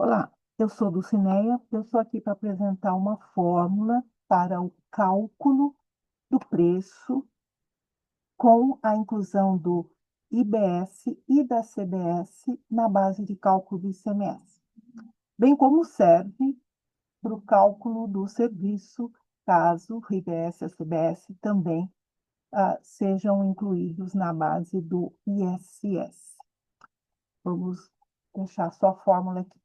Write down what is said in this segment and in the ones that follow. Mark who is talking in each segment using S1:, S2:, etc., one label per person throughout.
S1: Olá, eu sou Dulcineia, eu estou aqui para apresentar uma fórmula para o cálculo do preço com a inclusão do IBS e da CBS na base de cálculo do ICMS, bem como serve para o cálculo do serviço, caso o IBS e a CBS também sejam incluídos na base do ISS. Vamos deixar só a fórmula aqui.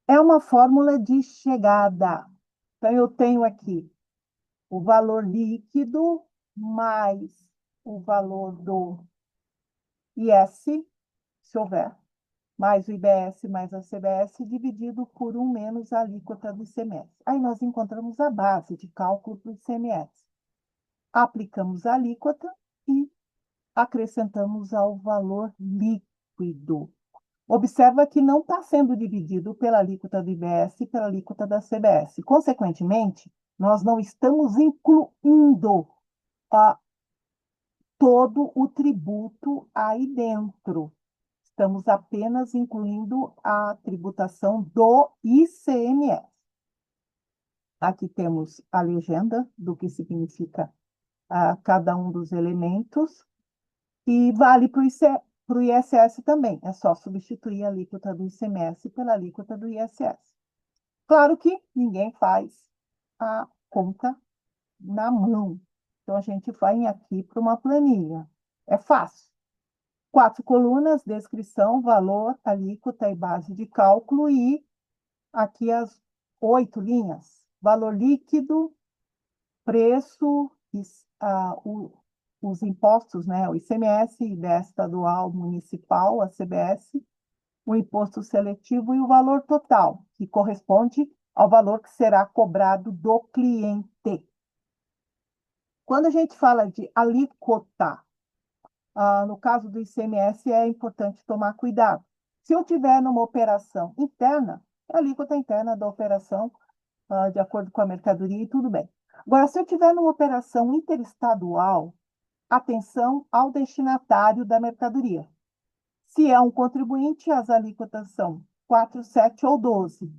S1: É uma fórmula de chegada. Então, eu tenho aqui o valor líquido mais o valor do IS, se houver, mais o IBS mais a CBS, dividido por 1 menos a alíquota do ICMS. Aí nós encontramos a base de cálculo do ICMS. Aplicamos a alíquota e acrescentamos ao valor líquido. Observa que não está sendo dividido pela alíquota do IBS e pela alíquota da CBS. Consequentemente, nós não estamos incluindo todo o tributo aí dentro. Estamos apenas incluindo a tributação do ICMS. Aqui temos a legenda do que significa cada um dos elementos e vale para o ISS também. É só substituir a alíquota do ICMS pela alíquota do ISS. Claro que ninguém faz a conta na mão. Então, a gente vai aqui para uma planilha. É fácil. 4 colunas, descrição, valor, alíquota e base de cálculo. E aqui as 8 linhas. Valor líquido, preço, os impostos, né? O ICMS, IBS estadual, municipal, a CBS, o imposto seletivo e o valor total, que corresponde ao valor que será cobrado do cliente. Quando a gente fala de alíquota, no caso do ICMS, é importante tomar cuidado. Se eu tiver numa operação interna, é a alíquota interna da operação, de acordo com a mercadoria, e tudo bem. Agora, se eu tiver numa operação interestadual, atenção ao destinatário da mercadoria. Se é um contribuinte, as alíquotas são 4, 7 ou 12.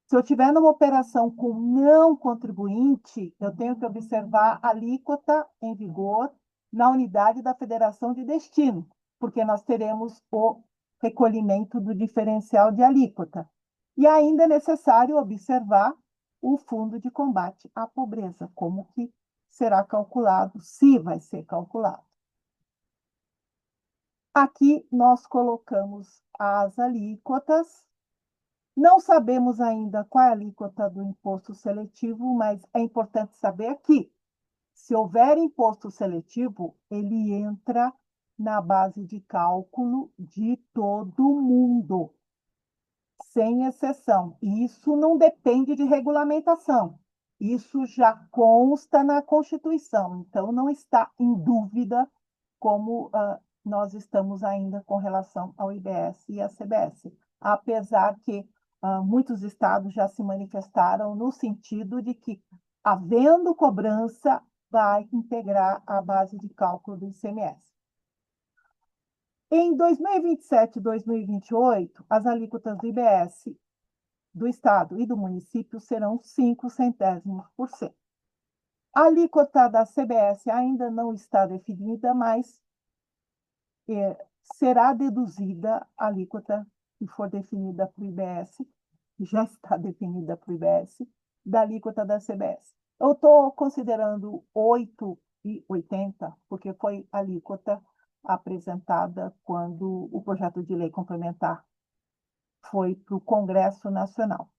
S1: Se eu tiver numa operação com não contribuinte, eu tenho que observar a alíquota em vigor na unidade da federação de destino, porque nós teremos o recolhimento do diferencial de alíquota. E ainda é necessário observar o fundo de combate à pobreza, como que será calculado, se vai ser calculado. Aqui nós colocamos as alíquotas. Não sabemos ainda qual é a alíquota do imposto seletivo, mas é importante saber que, se houver imposto seletivo, ele entra na base de cálculo de todo mundo, sem exceção. E isso não depende de regulamentação. Isso já consta na Constituição, então não está em dúvida como nós estamos ainda com relação ao IBS e à CBS, apesar que muitos estados já se manifestaram no sentido de que, havendo cobrança, vai integrar a base de cálculo do ICMS. Em 2027 e 2028, as alíquotas do IBS do estado e do município serão 0,05%. A alíquota da CBS ainda não está definida, mas será deduzida a alíquota que for definida para o IBS, já está definida para o IBS, da alíquota da CBS. Eu estou considerando 8,80, porque foi a alíquota apresentada quando o projeto de lei complementar foi para o Congresso Nacional.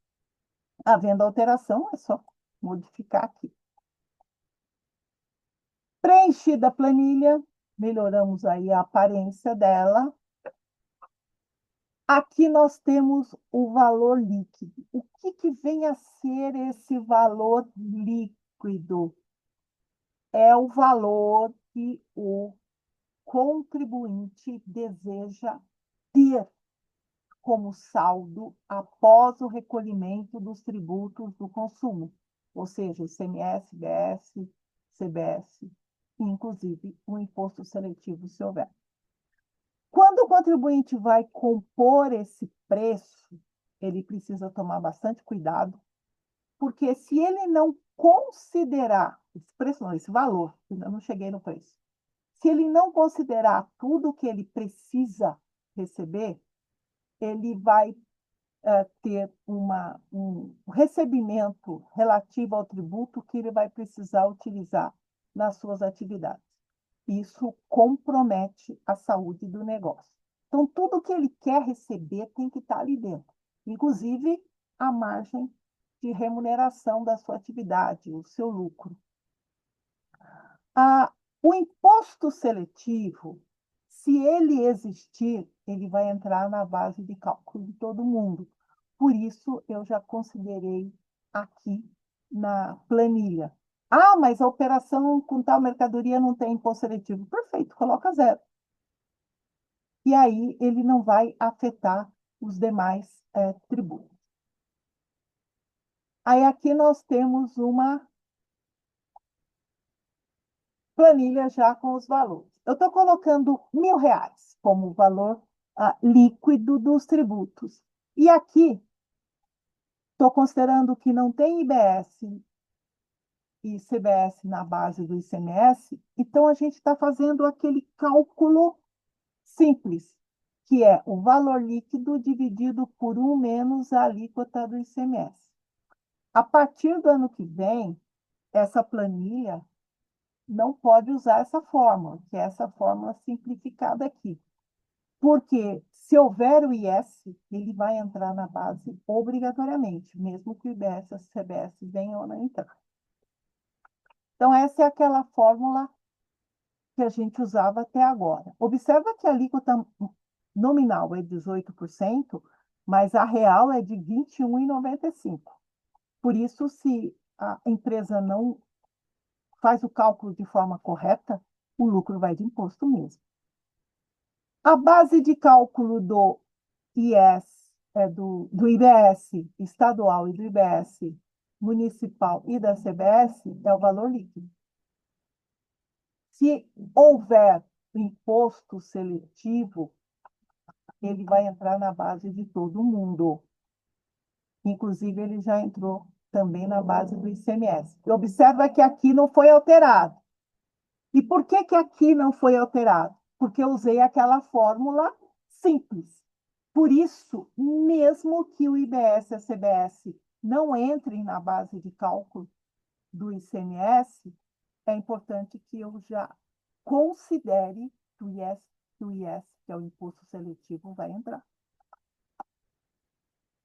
S1: Havendo alteração, é só modificar aqui. Preenchida a planilha, melhoramos aí a aparência dela. Aqui nós temos o valor líquido. O que vem a ser esse valor líquido? É o valor que o contribuinte deseja ter como saldo após o recolhimento dos tributos do consumo, ou seja, ICMS, IBS, CBS, inclusive o imposto seletivo, se houver. Quando o contribuinte vai compor esse preço, ele precisa tomar bastante cuidado, porque se ele não considerar esse preço, não, esse valor, ainda não cheguei no preço, se ele não considerar tudo que ele precisa receber, ele vai ter um recebimento relativo ao tributo que ele vai precisar utilizar nas suas atividades. Isso compromete a saúde do negócio. Então, tudo que ele quer receber tem que estar ali dentro, inclusive a margem de remuneração da sua atividade, o seu lucro. O imposto seletivo, se ele existir, ele vai entrar na base de cálculo de todo mundo. Por isso, eu já considerei aqui na planilha. Ah, mas a operação com tal mercadoria não tem imposto seletivo. Perfeito, coloca zero. E aí ele não vai afetar os demais tributos. Aí aqui nós temos uma planilha já com os valores. Eu estou colocando R$ 1.000 como valor líquido dos tributos. E aqui, estou considerando que não tem IBS e CBS na base do ICMS, então a gente está fazendo aquele cálculo simples, que é o valor líquido dividido por 1 menos a alíquota do ICMS. A partir do ano que vem, essa planilha não pode usar essa fórmula, que é essa fórmula simplificada aqui. Porque se houver o IS, ele vai entrar na base obrigatoriamente, mesmo que o IBS e a CBS venham a não entrar. Então, essa é aquela fórmula que a gente usava até agora. Observa que a alíquota nominal é 18%, mas a real é de 21,95%. Por isso, se a empresa não faz o cálculo de forma correta, o lucro vai de imposto mesmo. A base de cálculo do IS, do IBS estadual e do IBS municipal e da CBS é o valor líquido. Se houver imposto seletivo, ele vai entrar na base de todo mundo. Inclusive, ele já entrou também na base do ICMS. Observa que aqui não foi alterado. E por que que aqui não foi alterado? Porque eu usei aquela fórmula simples. Por isso, mesmo que o IBS e a CBS não entrem na base de cálculo do ICMS, é importante que eu já considere que o IS, que é o imposto seletivo, vai entrar.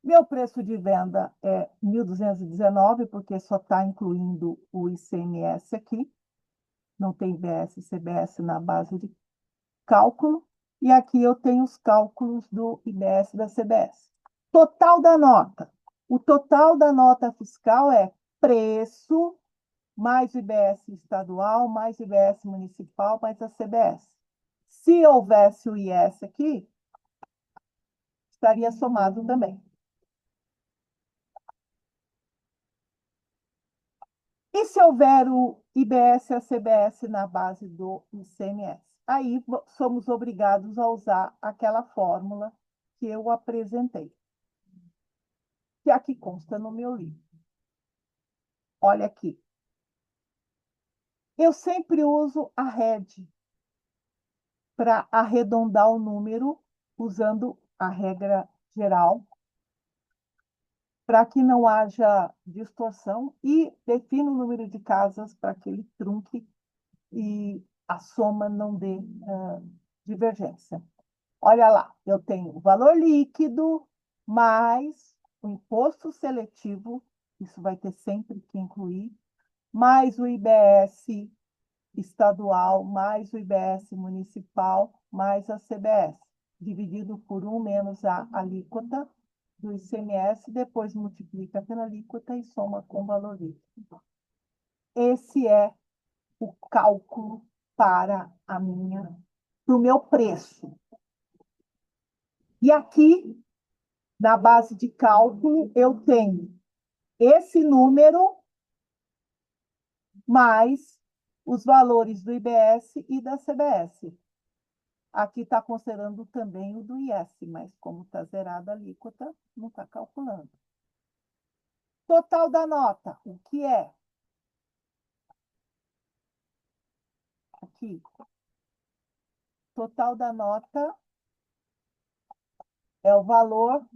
S1: Meu preço de venda é 1.219, porque só está incluindo o ICMS aqui. Não tem IBS e CBS na base de cálculo. E aqui eu tenho os cálculos do IBS e da CBS. Total da nota. O total da nota fiscal é preço mais IBS estadual, mais IBS municipal, mais a CBS. Se houvesse o IS aqui, estaria somado também. E se houver o IBS e a CBS na base do ICMS? Aí somos obrigados a usar aquela fórmula que eu apresentei, que aqui consta no meu livro. Olha aqui. Eu sempre uso a RED para arredondar o número, usando a regra geral, para que não haja distorção, e defino o número de casas para que ele trunque e a soma não dê divergência. Olha lá, eu tenho o valor líquido mais o imposto seletivo, isso vai ter sempre que incluir, mais o IBS estadual, mais o IBS municipal, mais a CBS, dividido por 1 menos a alíquota do ICMS, depois multiplica pela alíquota e soma com o valor líquido. Esse é o cálculo para o meu preço. E aqui, na base de cálculo, eu tenho esse número mais os valores do IBS e da CBS. Aqui está considerando também o do IS, mas como está zerada a alíquota, não está calculando. Total da nota, o que é? Aqui. Total da nota é o valor,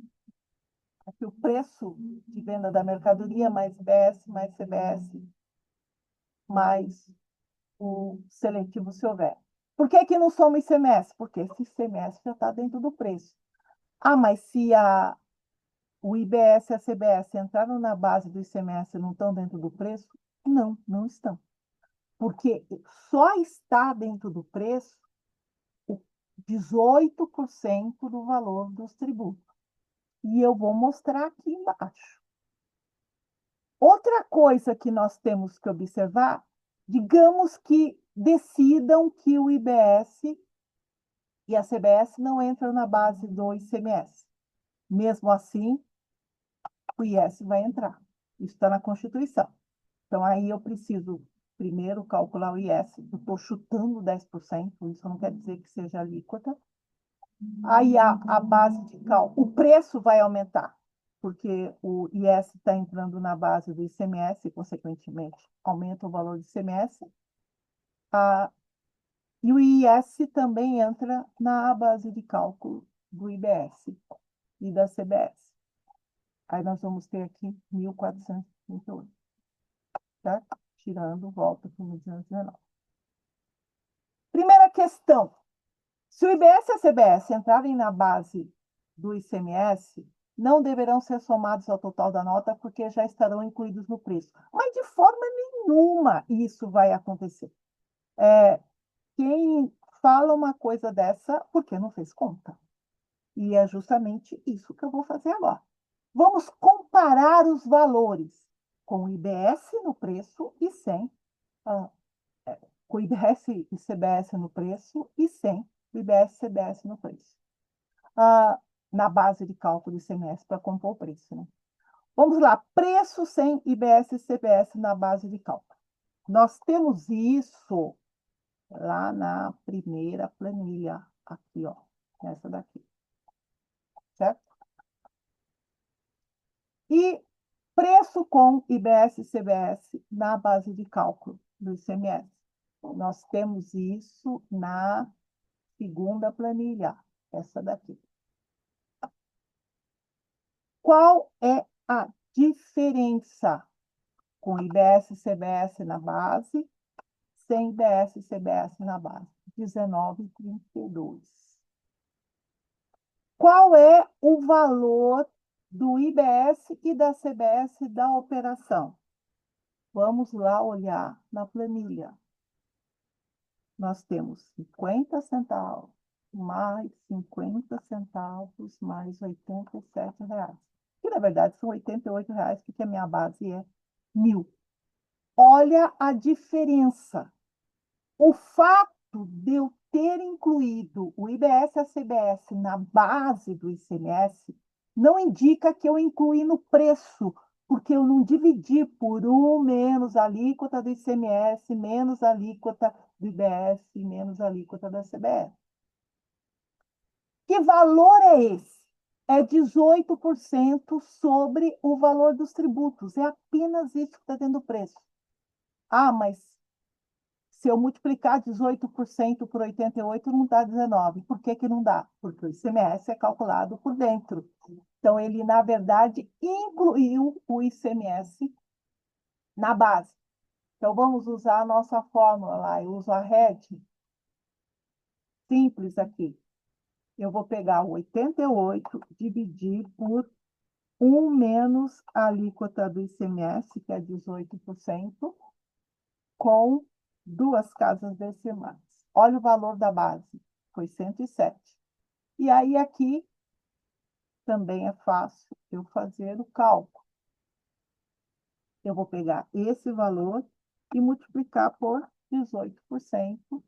S1: aqui o preço de venda da mercadoria, mais IBS, mais CBS, mais o seletivo se houver. Por que que não soma ICMS? Porque esse ICMS já está dentro do preço. Ah, mas se o IBS e a CBS entraram na base do ICMS e não estão dentro do preço? Não, não estão. Porque só está dentro do preço o 18% do valor dos tributos. E eu vou mostrar aqui embaixo. Outra coisa que nós temos que observar, digamos que decidam que o IBS e a CBS não entram na base do ICMS. Mesmo assim, o IS vai entrar. Isso está na Constituição. Então, aí eu preciso primeiro calcular o IS. Eu estou chutando 10%, isso não quer dizer que seja alíquota. Aí a base de cálculo, o preço vai aumentar, porque o IS está entrando na base do ICMS e, consequentemente, aumenta o valor do ICMS. E o IS também entra na base de cálculo do IBS e da CBS. Aí nós vamos ter aqui 1.438, certo? Tirando, volta para 1.219. Primeira questão. Se o IBS e a CBS entrarem na base do ICMS, não deverão ser somados ao total da nota, porque já estarão incluídos no preço. Mas de forma nenhuma isso vai acontecer. Quem fala uma coisa dessa, porque não fez conta. E é justamente isso que eu vou fazer agora. Vamos comparar os valores com o IBS no preço e sem, com o IBS e CBS no preço e sem o IBS e CBS no preço. Na base de cálculo do ICMS para compor o preço. Né? Vamos lá, preço sem IBS e CBS na base de cálculo. Nós temos isso lá na primeira planilha, aqui, ó, nessa daqui. Certo? E preço com IBS e CBS na base de cálculo do ICMS. Nós temos isso na segunda planilha, essa daqui. Qual é a diferença com IBS e CBS na base, sem IBS e CBS na base? 19,32. Qual é o valor do IBS e da CBS da operação? Vamos lá olhar na planilha. Nós temos 50 centavos, mais 50 centavos, mais 87 reais. Que, na verdade, são 88 reais, porque a minha base é 1.000. Olha a diferença. O fato de eu ter incluído o IBS e a CBS na base do ICMS não indica que eu incluí no preço, porque eu não dividi por 1 menos a alíquota do ICMS, menos a alíquota do IBS, menos a alíquota da CBS. Que valor é esse? É 18% sobre o valor dos tributos. É apenas isso que está dentro do preço. Ah, mas se eu multiplicar 18% por 88, não dá 19. Por que que não dá? Porque o ICMS é calculado por dentro. Então, ele, na verdade, incluiu o ICMS na base. Então, vamos usar a nossa fórmula lá. Eu uso a RED. Simples aqui. Eu vou pegar o 88, dividir por 1 menos a alíquota do ICMS, que é 18%, com 2 casas decimais. Olha o valor da base, foi 107. E aí, aqui, também é fácil eu fazer o cálculo. Eu vou pegar esse valor e multiplicar por 18%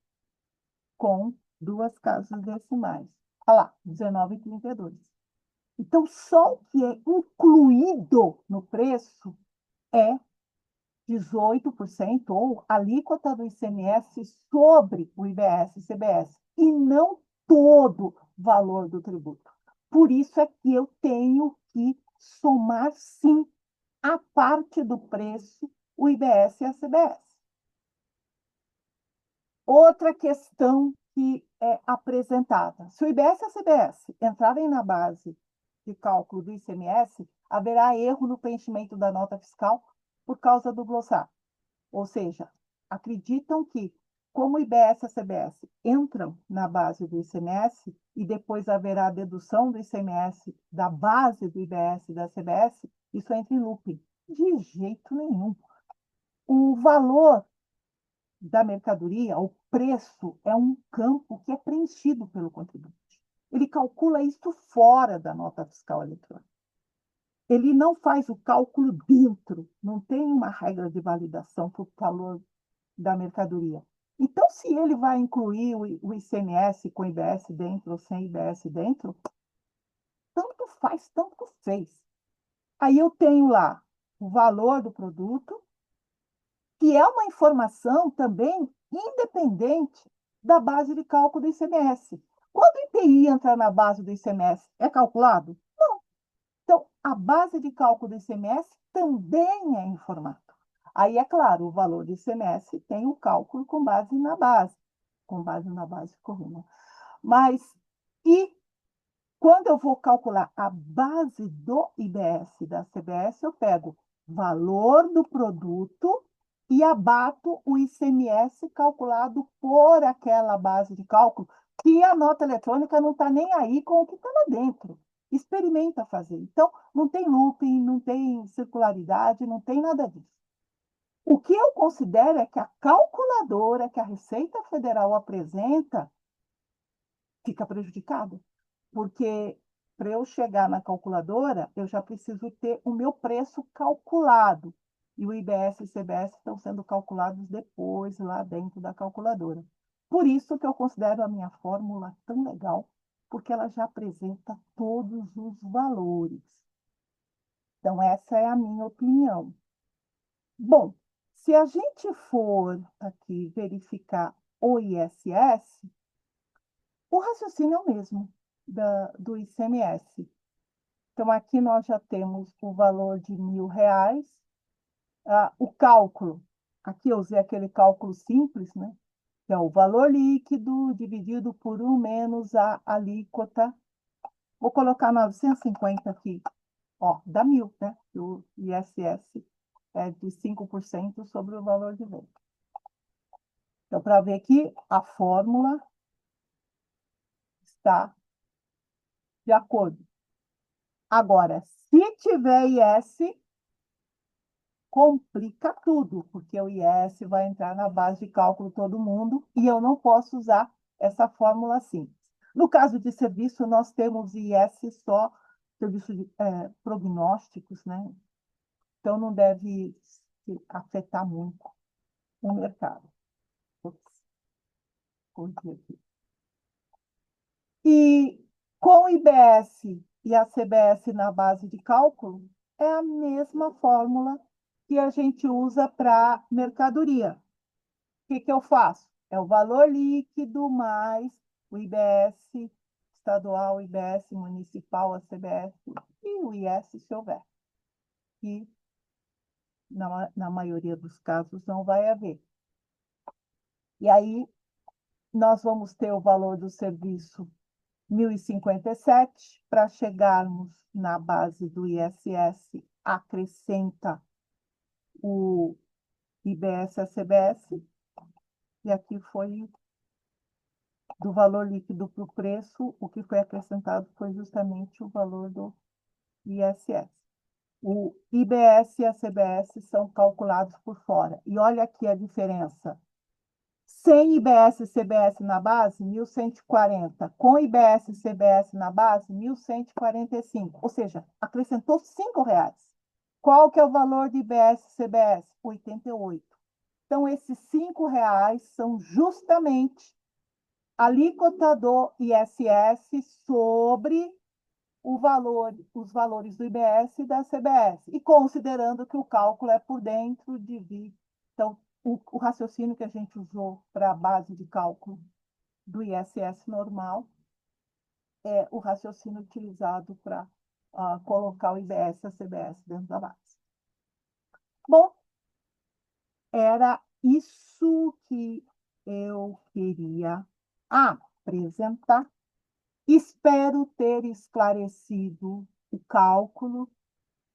S1: com 2 casas decimais. Olha lá, 19,32. Então, só o que é incluído no preço é 18% ou alíquota do ICMS sobre o IBS e CBS, e não todo valor do tributo. Por isso é que eu tenho que somar, sim, a parte do preço, o IBS e a CBS. Outra questão que é apresentada. Se o IBS e a CBS entrarem na base de cálculo do ICMS, haverá erro no preenchimento da nota fiscal por causa do glossário. Ou seja, acreditam que, como o IBS e a CBS entram na base do ICMS e depois haverá a dedução do ICMS da base do IBS e da CBS, isso entra em looping. De jeito nenhum. O valor da mercadoria, o preço, é um campo que é preenchido pelo contribuinte. Ele calcula isso fora da nota fiscal eletrônica. Ele não faz o cálculo dentro, não tem uma regra de validação para o valor da mercadoria. Então, se ele vai incluir o ICMS com IBS dentro ou sem IBS dentro, tanto faz, tanto fez. Aí eu tenho lá o valor do produto, que é uma informação também independente da base de cálculo do ICMS. Quando o IPI entra na base do ICMS, é calculado? Não. Então, a base de cálculo do ICMS também é informado. Aí, é claro, o valor do ICMS tem o cálculo com base na base. Com base na base corrida. Mas, e quando eu vou calcular a base do IBS e da CBS, eu pego valor do produto e abato o ICMS calculado por aquela base de cálculo, que a nota eletrônica não está nem aí com o que está lá dentro. Experimenta fazer. Então, não tem looping, não tem circularidade, não tem nada disso. O que eu considero é que a calculadora que a Receita Federal apresenta fica prejudicada, porque para eu chegar na calculadora, eu já preciso ter o meu preço calculado. E o IBS e o CBS estão sendo calculados depois, lá dentro da calculadora. Por isso que eu considero a minha fórmula tão legal, porque ela já apresenta todos os valores. Então, essa é a minha opinião. Bom, se a gente for aqui verificar o ISS, o raciocínio é o mesmo do ICMS. Então, aqui nós já temos o valor de R$ 1.000. O cálculo, aqui eu usei aquele cálculo simples, né? Que é o valor líquido dividido por 1 menos a alíquota. Vou colocar 950 aqui. Ó, dá 1.000, né? O ISS é de 5% sobre o valor de venda. Então, para ver que a fórmula está de acordo. Agora, se tiver IS, complica tudo, porque o IS vai entrar na base de cálculo todo mundo e eu não posso usar essa fórmula simples. No caso de serviço, nós temos IS só serviço de prognósticos, né? Então não deve afetar muito o mercado. E com o IBS e a CBS na base de cálculo, é a mesma fórmula que a gente usa para mercadoria. O que eu faço? É o valor líquido mais o IBS estadual, o IBS municipal, a CBS e o IS, se houver. E na maioria dos casos não vai haver. E aí nós vamos ter o valor do serviço 1.057, para chegarmos na base do ISS, acrescenta o IBS a CBS, e aqui foi do valor líquido para o preço, o que foi acrescentado foi justamente o valor do ISS. O IBS e a CBS são calculados por fora. E olha aqui a diferença. Sem IBS e CBS na base, 1.140. Com IBS e CBS na base, 1.145. Ou seja, acrescentou R$ 5. Qual que é o valor de IBS e CBS? 88. Então, esses R$ 5 são justamente a alíquota do ISS sobre os valores do IBS e da CBS. E considerando que o cálculo é por dentro de... Então, o raciocínio que a gente usou para a base de cálculo do ISS normal é o raciocínio utilizado para colocar o IBS e a CBS dentro da base. Bom, era isso que eu queria apresentar. Espero ter esclarecido o cálculo.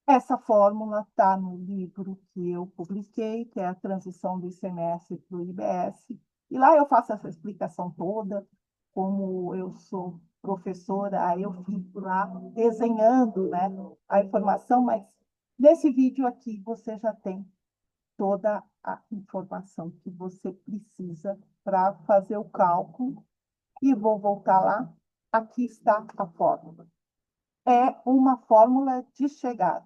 S1: Essa fórmula está no livro que eu publiquei, que é a transição do ICMS para o IBS. E lá eu faço essa explicação toda. Como eu sou professora, aí eu fico lá desenhando, né, a informação, mas nesse vídeo aqui você já tem toda a informação que você precisa para fazer o cálculo. E vou voltar lá. Aqui está a fórmula. É uma fórmula de chegada,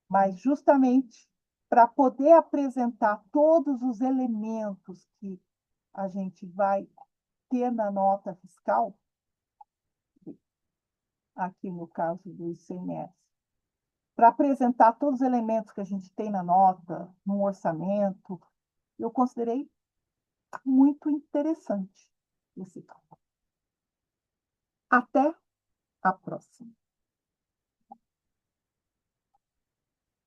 S1: mas justamente para poder apresentar todos os elementos que a gente vai ter na nota fiscal, aqui no caso do ICMS, para apresentar todos os elementos que a gente tem na nota, no orçamento, eu considerei muito interessante esse cálculo. Até a próxima.